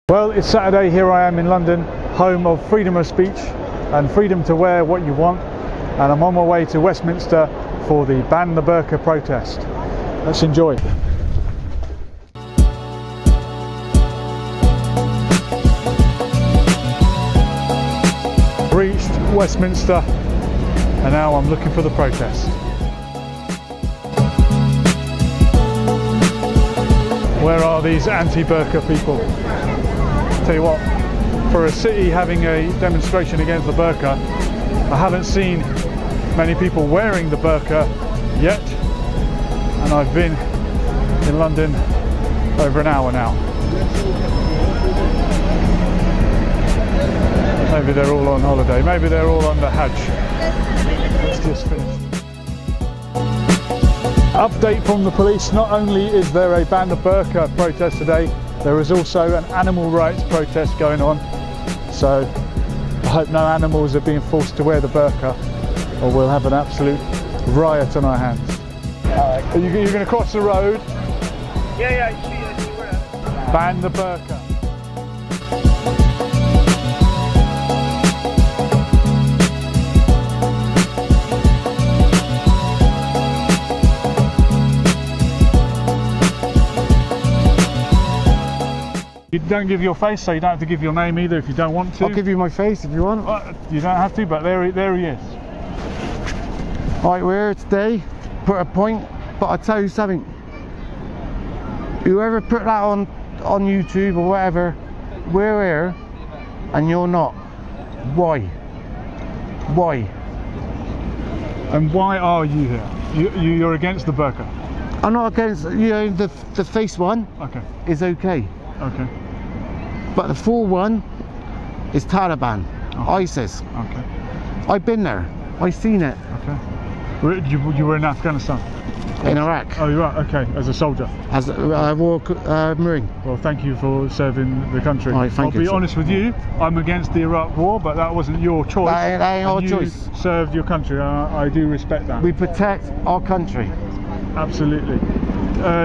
Well, it's Saturday. Here I am in London, home of freedom of speech and freedom to wear what you want, and I'm on my way to Westminster for the Ban the Burka protest. Let's enjoy. Reached Westminster and now I'm looking for the protest. Where are these anti-burqa people? Tell you what, for a city having a demonstration against the burqa, I haven't seen many people wearing the burqa yet, and I've been in London over an hour now. Maybe they're all on holiday, maybe they're all on the Hajj. Let's just finish. Update from the police: not only is there a Ban the Burka protest today, there is also an animal rights protest going on, so I hope no animals are being forced to wear the burqa or we'll have an absolute riot on our hands. Are you going to cross the road? Yeah, I see where. Ban the burqa. You don't give your face, so you don't have to give your name either if you don't want to. I'll give you my face if you want. You don't have to, but there he is. Right, we're here today, put a point, but I'll tell you something. Whoever put that on YouTube or whatever, we're here and you're not. Why? Why? And why are you here? You're against the burqa? I'm not against, you know, the face one. Okay. Is okay. Okay. But the full one is Taliban, ISIS. Okay. I've been there. I've seen it. Okay. You were in Afghanistan? In Iraq. Oh, you're right. Okay. As a soldier. As a war Marine. Well, thank you for serving the country. Right, thank you. I'll be honest with you. I'm against the Iraq war, but that wasn't your choice. That ain't our choice. You served your country. I do respect that. We protect our country. Absolutely.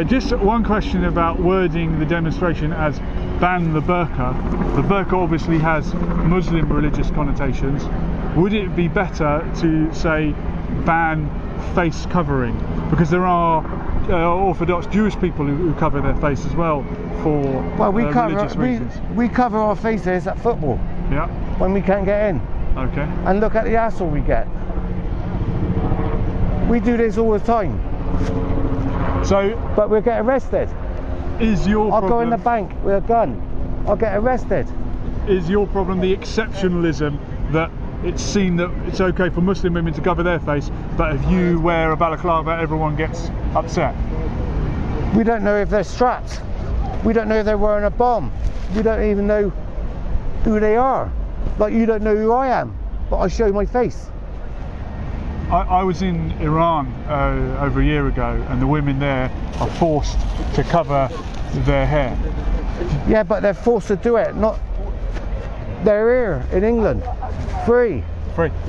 Just one question about wording the demonstration as ban the burqa. The burqa obviously has Muslim religious connotations. Would it be better to say ban face covering? Because there are Orthodox Jewish people who cover their face as well for religious reasons. We cover our faces at football. Yeah. When we can't get in. Okay. And look at the hassle we get. We do this all the time. But we'll get arrested. I'll go in the bank with a gun. I'll get arrested. Is your problem the exceptionalism that it's seen that it's okay for Muslim women to cover their face, but if you wear a balaclava, everyone gets upset? We don't know if they're strapped. We don't know if they're wearing a bomb. We don't even know who they are. Like, you don't know who I am, but I show my face. I was in Iran over a year ago, and the women there are forced to cover their hair. Yeah, but they're forced to do it, not... They're here in England, free.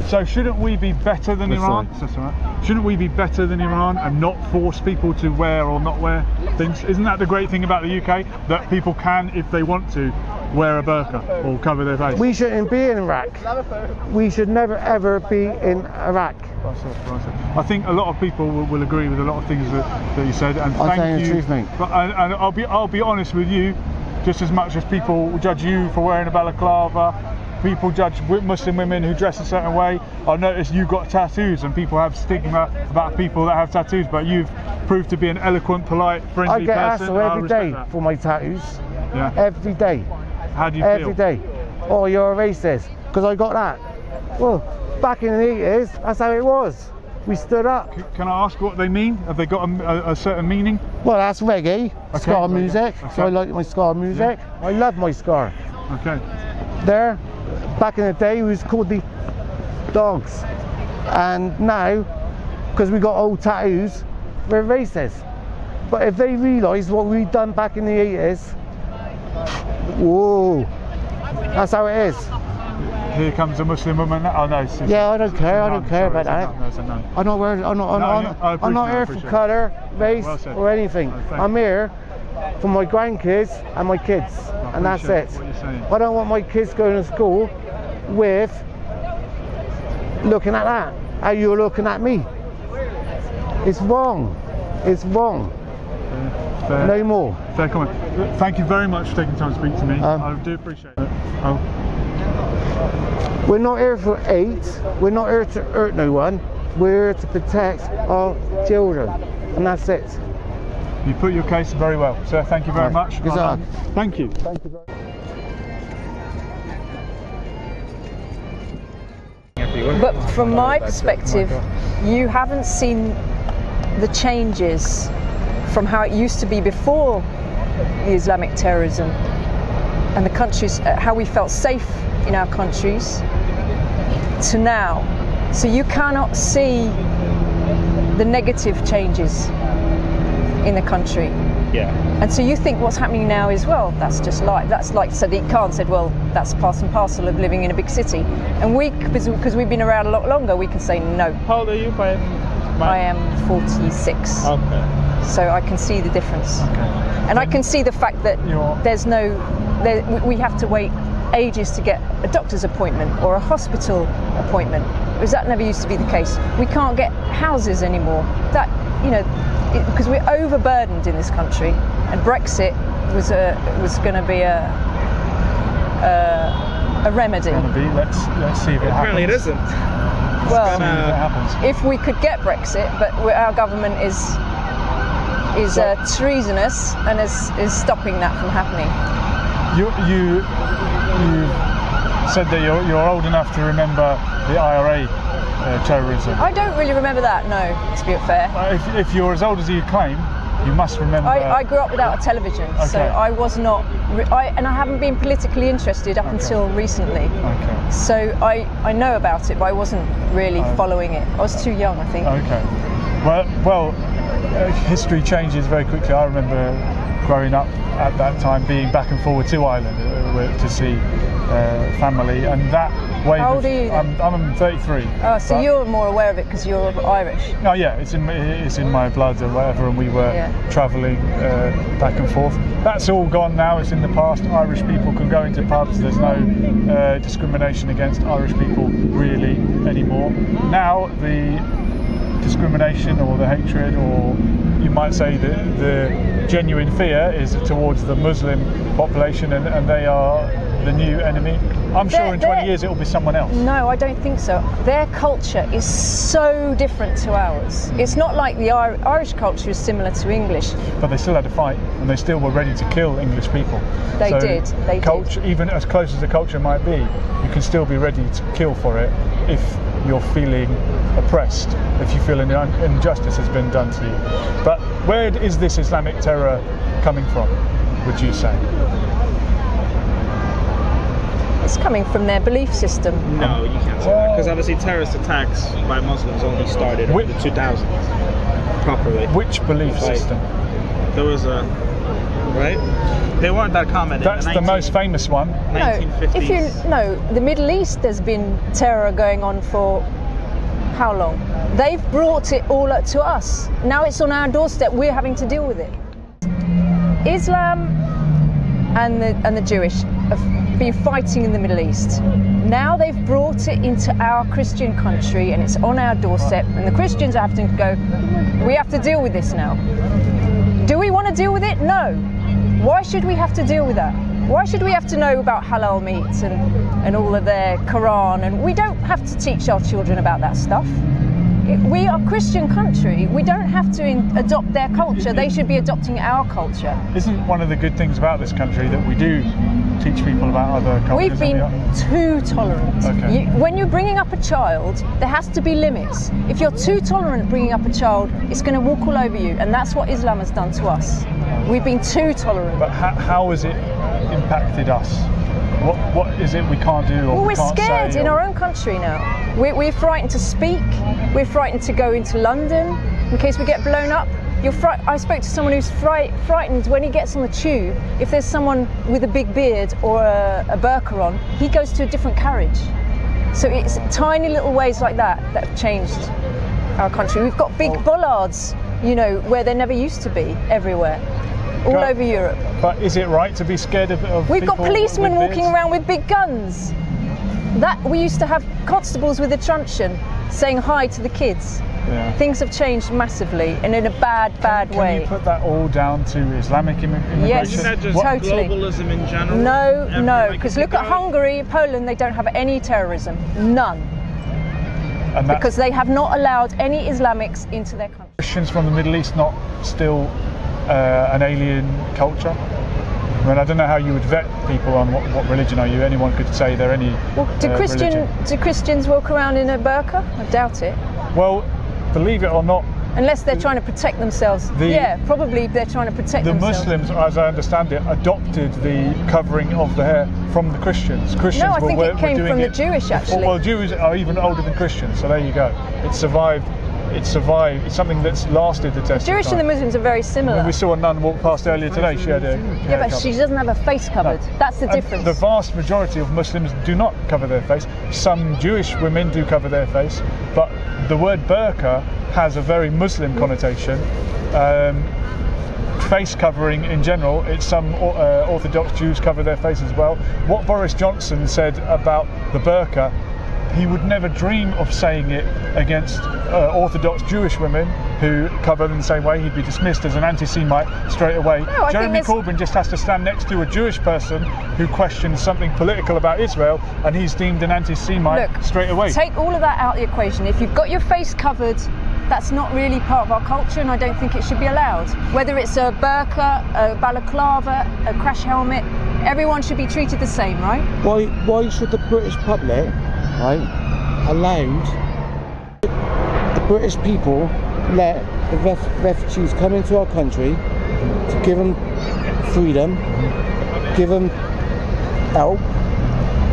So shouldn't we be better than Iran? That's all right. Shouldn't we be better than Iran and not force people to wear or not wear things? Isn't that the great thing about the UK? That people can, if they want to, wear a burqa or cover their face? We shouldn't be in Iraq. We should never ever be in Iraq. I think a lot of people will agree with a lot of things that you said, and thank you. The truth, mate. But and I'll be honest with you, just as much as people judge you for wearing a balaclava, people judge Muslim women who dress a certain way. I noticed you got tattoos, and people have stigma about people that have tattoos, but you've proved to be an eloquent, polite, friendly person. I get hassled every day for my tattoos. Yeah. Every day. How do you feel? Every day. Oh, you're a racist because I got that. Well, back in the 80s, that's how it was. We stood up. Can I ask what they mean? Have they got a certain meaning? Well, that's reggae, ska music. Okay. So I like my ska music. Yeah. I love my ska. Okay. There, back in the day, we was called the dogs. And now, because we got old tattoos, we're racist. But if they realise what we've done back in the 80s, whoa, that's how it is. Here comes a Muslim woman. Oh no. Yeah, I don't care. I don't care about that. No, it's a nun. I'm not wearing. I'm not here for colour, race, or anything. I'm here for my grandkids and my kids, and that's it. What you're saying. I don't want my kids going to school with looking at that, how you're looking at me. It's wrong. It's wrong. Fair. No more. Fair comment. Thank you very much for taking time to speak to me. I do appreciate it. We're not here for hate. We're not here to hurt no one. We're here to protect our children, and that's it. You put your case very well, sir. Thank you very much. Good job. Thank you. Thank you very much. But from my perspective, you haven't seen the changes from how it used to be before the Islamic terrorism and the countries, how we felt safe in our countries, to now. So you cannot see the negative changes in the country. Yeah. And so you think what's happening now is, well, that's just life. That's like Sadiq Khan said, well, that's part and parcel of living in a big city. And we, because we've been around a lot longer, we can say no. How old are you? I am 46. Okay. So I can see the difference. Okay. And I can see the fact that we have to wait ages to get a doctor's appointment or a hospital appointment, because that never used to be the case. We can't get houses anymore. That, because we're overburdened in this country, and Brexit was going to be a remedy. Let's see if it happens. Apparently it isn't. Well, happens. if we could get Brexit, but our government is treasonous and is stopping that from happening. You said that you're old enough to remember the IRA terrorism. I don't really remember that, no, to be fair. If you're as old as you claim, you must remember. I grew up without a television, so I was not, and I haven't been politically interested up until recently. Okay. So I know about it, but I wasn't really following it. I was too young, I think. Okay. Well, history changes very quickly. I remember growing up at that time, being back and forward to Ireland to see family, and that wave. How old are you? I'm 33. Oh, so you're more aware of it because you're Irish. Oh yeah, it's in my blood or whatever, and we were travelling back and forth. That's all gone now. It's in the past. Irish people can go into pubs. There's no discrimination against Irish people really anymore. Now the discrimination or the hatred, or you might say the genuine fear, is towards the Muslim population, and they are the new enemy. I'm sure in 20 years it will be someone else. No, I don't think so. Their culture is so different to ours. It's not like the Irish culture is similar to English. But they still had a fight, and they still were ready to kill English people. They did. Even as close as the culture might be, you can still be ready to kill for it if you're feeling oppressed, if you feel an injustice has been done to you. But where is this Islamic terror coming from, would you say? It's coming from their belief system. No, you can't say that, because obviously terrorist attacks by Muslims only started in the 2000s, properly. Which belief system? There was right? They weren't that common. That's the most famous one. 1950s. The Middle East, there's been terror going on for how long? They've brought it all up to us. Now it's on our doorstep. We're having to deal with it. Islam and the Jewish have been fighting in the Middle East. Now they've brought it into our Christian country, and it's on our doorstep. And the Christians are having to go, we have to deal with this now. Do we want to deal with it? No. Why should we have to deal with that? Why should we have to know about halal meat and all of their Quran? And we don't have to teach our children about that stuff. We are a Christian country. We don't have to adopt their culture. They should be adopting our culture. Isn't one of the good things about this country that we do teach people about other cultures? We've been too tolerant. Okay. When you're bringing up a child, there has to be limits. If you're too tolerant bringing up a child, it's going to walk all over you, and that's what Islam has done to us. We've been too tolerant. But how has it impacted us? What is it we can't do, or we're scared in our own country now. We're frightened to speak. We're frightened to go into London in case we get blown up. I spoke to someone who's frightened when he gets on the tube. If there's someone with a big beard or a burqa on, he goes to a different carriage. So it's tiny little ways like that have changed our country. We've got big bollards, where there never used to be everywhere. all over Europe. But is it right to be scared of We've got people policemen with walking beards? around with big guns. That we used to have constables with a truncheon saying hi to the kids. Yeah. Things have changed massively and in a bad way. Can you put that all down to Islamic immigration? Yes, Isn't that just totally. globalism in general? No, because look at Hungary, Poland, they don't have any terrorism. None. And Because they have not allowed any Islamics into their country. Christians from the Middle East not still an alien culture? I mean, I don't know how you would vet people on what religion are you. Anyone could say they're any Well, do Christians walk around in a burqa? I doubt it. Well, believe it or not, Unless they're trying to protect themselves. Yeah, probably they're trying to protect themselves. The Muslims, as I understand it, adopted the covering of the hair from the Christians. Christians No, I think it came from the Jewish, actually. Well, Jews are even older than Christians, so there you go. It survived. It's something that's lasted the test. Jewish and the Muslims are very similar. When we saw a nun walk past earlier today, she had a yeah, but she doesn't have her face covered. No. That's the difference. The vast majority of Muslims do not cover their face. Some Jewish women do cover their face, but the word burqa has a very Muslim connotation. Face covering in general, it's some Orthodox Jews cover their face as well. What Boris Johnson said about the burqa, he would never dream of saying it against Orthodox Jewish women who cover in the same way. He'd be dismissed as an anti-Semite straight away. No, Jeremy Corbyn just has to stand next to a Jewish person who questions something political about Israel, and he's deemed an anti-Semite straight away. Take all of that out of the equation. If you've got your face covered, that's not really part of our culture, and I don't think it should be allowed. Whether it's a burqa, a balaclava, a crash helmet, everyone should be treated the same, right? Why should the British public, right, allowed the British people let the refugees come into our country to give them freedom, give them help,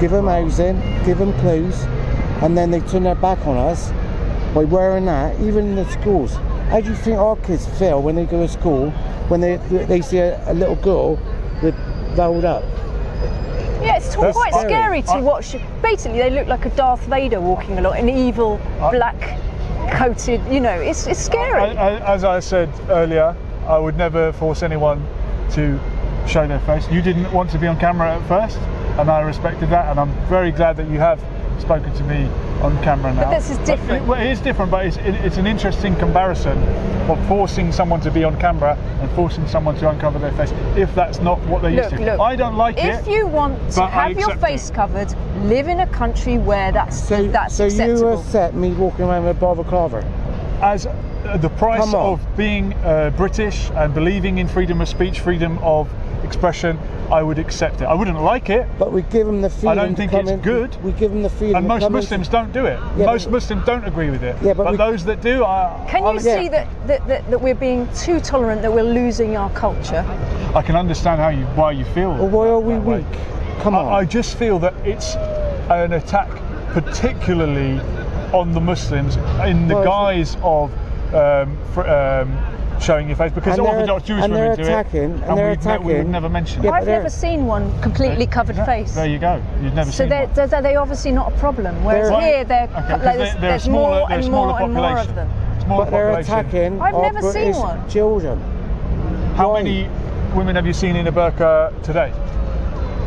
give them housing, give them clothes, and then they turn their back on us by wearing that, even in the schools? How do you think our kids feel when they go to school, when they see a little girl with rolled up? Yeah, it's quite scary to watch. Basically, they look like a Darth Vader walking along, an evil, black-coated, you know, it's scary. As I said earlier, I would never force anyone to show their face. You didn't want to be on camera at first, and I respected that, and I'm very glad that you have spoken to me on camera now. But this is different. It is different, but it's an interesting comparison of forcing someone to be on camera and forcing someone to uncover their face, if that's not what they're used to. Look, I don't like it. If you want to have your face covered, live in a country where that's acceptable. So you accept me walking around with a balaclava? As the price of being British and believing in freedom of speech, freedom of expression, I would accept it. I wouldn't like it, but we give them the freedom. I don't think it's good. We give them the freedom. And most Muslims don't do it. Yeah, most Muslims don't agree with it. Yeah, but those that do, can you see that we're being too tolerant, that we're losing our culture? I can understand why you feel. Well, why are we weak? Come on. I just feel that it's an attack, particularly on the Muslims, in the guise of showing your face, because Orthodox Jewish women do it, and we would never mention it. I've never seen one completely covered face. There you go. You've never seen one. So they're obviously not a problem. Whereas here, there's more and more and more of them. But they're attacking I've our never British seen one. children. How many women have you seen in a burqa today?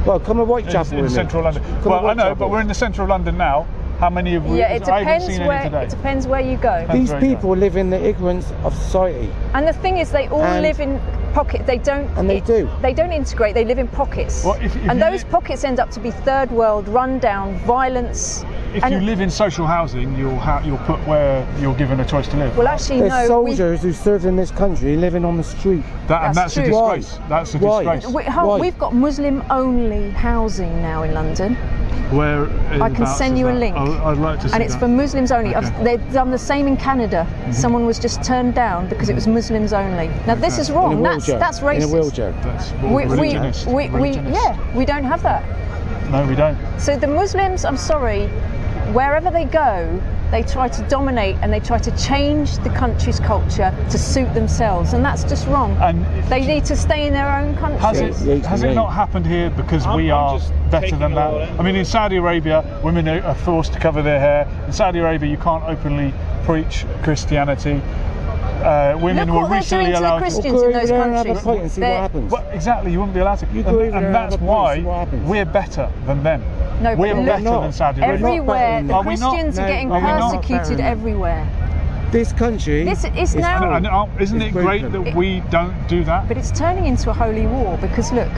Well, come a Whitechapel in central London. Well, I know, but we're in the centre of London now. How many have we? Yeah, it depends it depends where you go. These people live in the ignorance of society. And the thing is, they all live in pockets. They don't. And they do. They don't integrate. They live in pockets. Well, and those pockets end up to be third world, rundown, violence. If you live in social housing, you'll put where you're given a choice to live. Well, actually, there's soldiers who served in this country living on the street. That's a disgrace. That's a disgrace. We've got Muslim-only housing now in London. Where I can send you a link. I'd like to see and it's for Muslims only. Okay. They've done the same in Canada. Mm-hmm. Someone was just turned down because it was Muslims only. Now this is wrong. That's racist. In a wheelchair. That's religionist. We don't have that. No, we don't. So the Muslims, I'm sorry, wherever they go, they try to dominate and they try to change the country's culture to suit themselves, and that's just wrong. And they need to stay in their own country. Has it not happened here because we are better than that? I mean, in Saudi Arabia, women are forced to cover their hair. In Saudi Arabia, you can't openly preach Christianity. women Look were what they're recently doing to the allowed. Christians in those countries. Have a point and see what happens. Well, exactly, you wouldn't be allowed to. You go over there And and that's have a point and see what why happens. we're better than them. No, We're but better look, than Saudi Arabia. everywhere, the Are we not? Christians are No, getting are we not? persecuted everywhere. This country. This is now. And isn't it great that we don't do that? But it's turning into a holy war because look,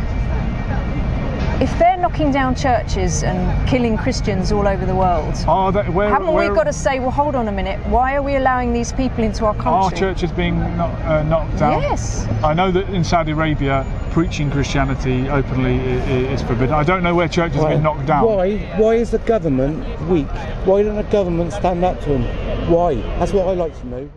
if they're knocking down churches and killing Christians all over the world, haven't we got to say, well, hold on a minute, why are we allowing these people into our country? Our churches being knocked down? Yes. I know that in Saudi Arabia, preaching Christianity openly is forbidden. I don't know where churches have been knocked down. Why is the government weak? Why don't the government stand up to them? Why? That's what I like to know.